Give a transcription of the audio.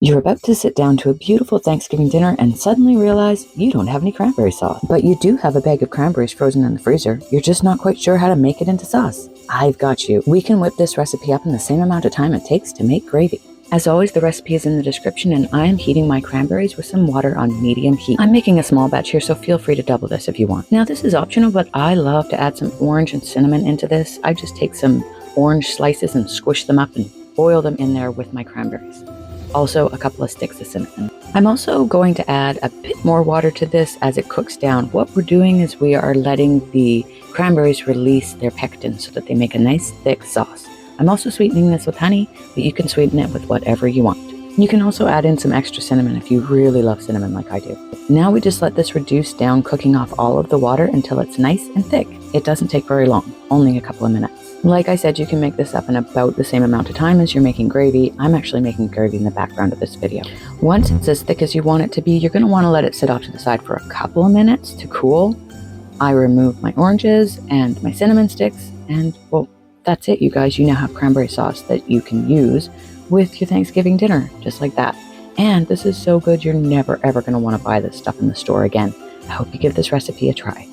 You're about to sit down to a beautiful Thanksgiving dinner and suddenly realize you don't have any cranberry sauce. But you do have a bag of cranberries frozen in the freezer. You're just not quite sure how to make it into sauce. I've got you. We can whip this recipe up in the same amount of time it takes to make gravy. As always, the recipe is in the description, and I am heating my cranberries with some water on medium heat. I'm making a small batch here, so feel free to double this if you want. Now, this is optional, but I love to add some orange and cinnamon into this. I just take some orange slices and squish them up and boil them in there with my cranberries. Also, a couple of sticks of cinnamon. I'm also going to add a bit more water to this as it cooks down. What we're doing is we are letting the cranberries release their pectin so that they make a nice thick sauce. I'm also sweetening this with honey, but you can sweeten it with whatever you want. You can also add in some extra cinnamon if you really love cinnamon like I do. Now we just let this reduce down, cooking off all of the water until it's nice and thick. It doesn't take very long, only a couple of minutes. Like I said, you can make this up in about the same amount of time as you're making gravy. I'm actually making gravy in the background of this video. Once it's as thick as you want it to be, you're going to want to let it sit off to the side for a couple of minutes to cool. I remove my oranges and my cinnamon sticks, and well, that's it, you guys. You now have cranberry sauce that you can use with your Thanksgiving dinner, just like that. And this is so good, you're never ever going to want to buy this stuff in the store again. I hope you give this recipe a try.